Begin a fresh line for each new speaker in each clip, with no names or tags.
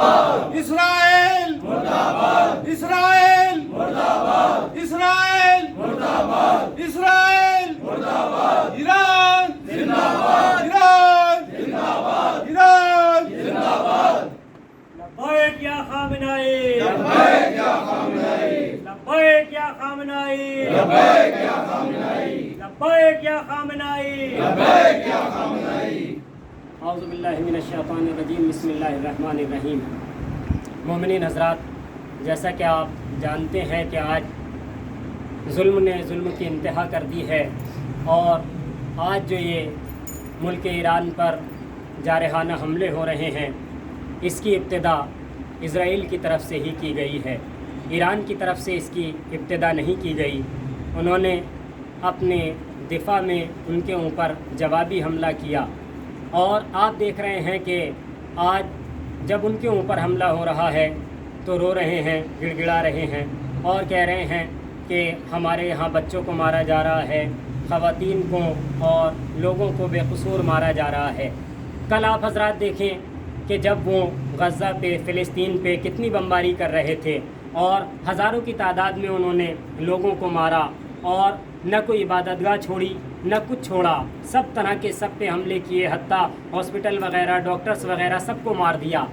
اسرائیل اسرائیل اسرائیل اسرائیل ایران زندہ باد ایران زندہ باد ایران زندہ باد
لبیک یا خامنائی
لبیک یا خامنائی
لبیک یا خامنائی
لبیک یا خامنائی
لبیک یا خامنائی
لبیک یا خامنائی
اعوذ باللہ من الشیطان الرجیم بسم اللہ الرحمن الرحیم۔ مومنین حضرات، جیسا کہ آپ جانتے ہیں کہ آج ظلم نے ظلم کی انتہا کر دی ہے، اور آج جو یہ ملک ایران پر جارحانہ حملے ہو رہے ہیں، اس کی ابتدا اسرائیل کی طرف سے ہی کی گئی ہے، ایران کی طرف سے اس کی ابتدا نہیں کی گئی۔ انہوں نے اپنے دفاع میں ان کے اوپر جوابی حملہ کیا، اور آپ دیکھ رہے ہیں کہ آج جب ان کے اوپر حملہ ہو رہا ہے تو رو رہے ہیں، گڑ گڑا رہے ہیں، اور کہہ رہے ہیں کہ ہمارے یہاں بچوں کو مارا جا رہا ہے، خواتین کو اور لوگوں کو بے قصور مارا جا رہا ہے۔ کل آپ حضرات دیکھیں کہ جب وہ غزہ پہ، فلسطین پہ کتنی بمباری کر رہے تھے، اور ہزاروں کی تعداد میں انہوں نے لوگوں کو مارا، اور نہ کوئی عبادت گاہ چھوڑی، نہ کچھ چھوڑا، سب طرح کے سب پہ حملے کیے، حتیٰ ہاسپٹل وغیرہ، ڈاکٹرز وغیرہ سب کو مار دیا۔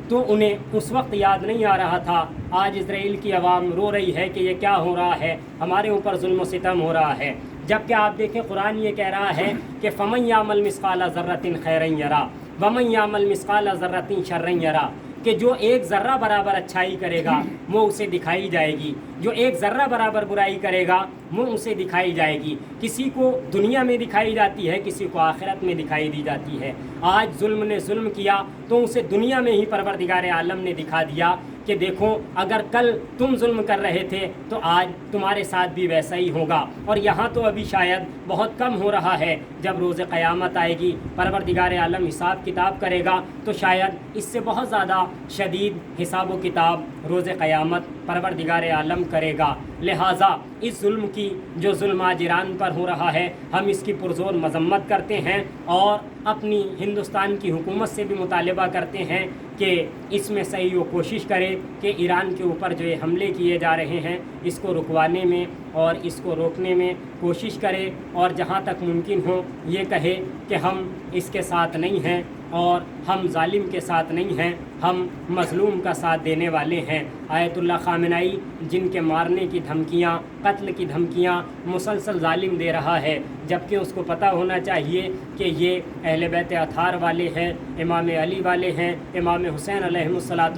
تو انہیں اس وقت یاد نہیں آ رہا تھا۔ آج اسرائیل کی عوام رو رہی ہے کہ یہ کیا ہو رہا ہے، ہمارے اوپر ظلم و ستم ہو رہا ہے، جبکہ آپ دیکھیں قرآن یہ کہہ رہا ہے کہ فَمَن يَعْمَلْ مِثْقَالَ ذَرَّةٍ خَيْرًا يَرَهُ وَمَن يَعْمَلْ مِثْقَالَ ذَرَّةٍ شَرًّا يَرَهُ، کہ جو ایک ذرہ برابر اچھائی کرے گا وہ اسے دکھائی جائے گی، جو ایک ذرہ برابر برائی کرے گا وہ اسے دکھائی جائے گی۔ کسی کو دنیا میں دکھائی جاتی ہے، کسی کو آخرت میں دکھائی دی جاتی ہے۔ آج ظلم نے ظلم کیا تو اسے دنیا میں ہی پروردگار عالم نے دکھا دیا کہ دیکھو اگر کل تم ظلم کر رہے تھے تو آج تمہارے ساتھ بھی ویسا ہی ہوگا۔ اور یہاں تو ابھی شاید بہت کم ہو رہا ہے، جب روز قیامت آئے گی، پروردگار عالم حساب کتاب کرے گا تو شاید اس سے بہت زیادہ شدید حساب و کتاب روز قیامت پروردگار عالم کرے گا۔ لہٰذا اس ظلم کی جو ظلم آج ایران پر ہو رہا ہے، ہم اس کی پرزور مذمت کرتے ہیں، اور اپنی ہندوستان کی حکومت سے بھی مطالبہ کرتے ہیں کہ اس میں صحیح و کوشش کرے کہ ایران کے اوپر جو یہ حملے کیے جا رہے ہیں اس کو رکوانے میں اور اس کو روکنے میں کوشش کرے، اور جہاں تک ممکن ہو یہ کہے کہ ہم اس کے ساتھ نہیں ہیں اور ہم ظالم کے ساتھ نہیں ہیں، ہم مظلوم کا ساتھ دینے والے ہیں۔ آیت اللہ خامنائی جن کے مارنے کی دھمکیاں، قتل کی دھمکیاں مسلسل ظالم دے رہا ہے، جبکہ اس کو پتہ ہونا چاہیے کہ یہ اہل بیت اطہار والے ہیں، امام علی والے ہیں، امام حسین علیہ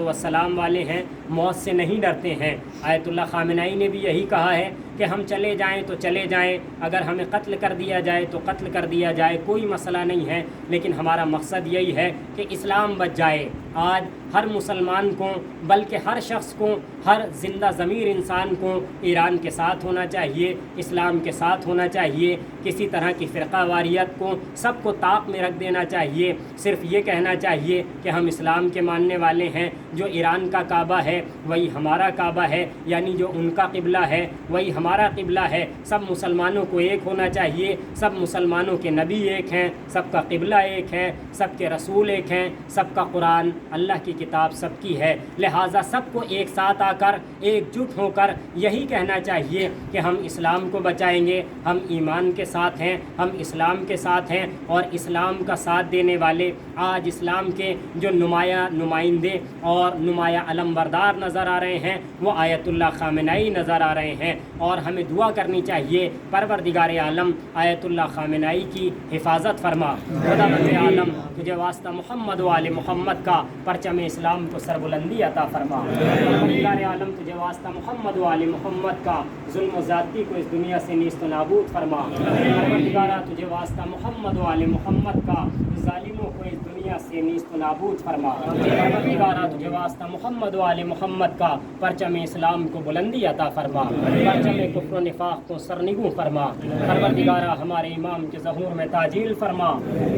السلام والے ہیں، موت سے نہیں ڈرتے ہیں۔ آیت اللہ خامنائی نے بھی یہی کہا ہے کہ ہم چلے جائیں تو چلے جائیں، اگر ہمیں قتل کر دیا جائے تو قتل کر دیا جائے، کوئی مسئلہ نہیں ہے، لیکن ہمارا مقصد یہی ہے کہ اسلام بچ جائے۔ آج ہر مسلمان کو، بلکہ ہر شخص کو، ہر زندہ ضمیر انسان کو ایران کے ساتھ ہونا چاہیے، اسلام کے ساتھ ہونا چاہیے، کسی طرح کی فرقہ واریت کو سب کو طاق میں رکھ دینا چاہیے، صرف یہ کہنا چاہیے کہ ہم اسلام کے ماننے والے ہیں، جو ایران کا کعبہ ہے وہی ہمارا کعبہ ہے، یعنی جو ان کا قبلہ ہے وہی ہمارا قبلہ ہے۔ سب مسلمانوں کو ایک ہونا چاہیے، سب مسلمانوں کے نبی ایک ہیں، سب کا قبلہ ایک ہے، سب کے رسول ایک ہیں، سب کا قرآن اللہ کی کتاب سب کی ہے۔ لہٰذا سب کو ایک ساتھ آ کر، ایک جٹ ہو کر یہی کہنا چاہیے کہ ہم اسلام کو بچائیں گے، ہم ایمان کے ساتھ ہیں، ہم اسلام کے ساتھ ہیں، اور اسلام کا ساتھ دینے والے آج اسلام کے جو نمائندے اور نمایاں علم بردار نظر آ رہے ہیں وہ آیت اللہ خامنائی نظر آ رہے ہیں، اور ہمیں دعا کرنی چاہیے پروردگار عالم آیت اللہ خامنائی کی حفاظت فرما۔ خداوند عالم تجھے واسطہ محمد و آل محمد کا پرچم اسلام کو سربلندی عطا فرما۔ پروردگار عالم تجھے واسطہ محمد و آل محمد کا ظلم و زیادتی کو اس دنیا سے نیست و نابود فرما۔ پروردگارہ تجھے واسطہ محمد و آل محمد کا ظالموں کو اس دنیا سے نیست و نابود فرما۔ پروردگارہ تجھے واسطہ محمد و آل محمد کا پرچم اسلام کو بلندی عطا فرما، پرچم کفر و نفاق کو سرنگوں فرما۔ پروردگارہ ہمارے امام کے ظہور میں تعجیل فرما،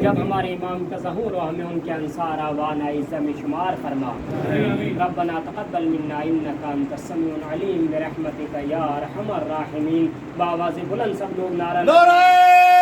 جب ہمارے امام کا ظہور ہو ہمیں ان کے انصار آوان عزت میں شمار فرما۔ ربنا تقبل منا انک انت السمیع العلیم برحمتک یا ارحم الراحمین۔ بآواز بلند سب لوگ نعرہ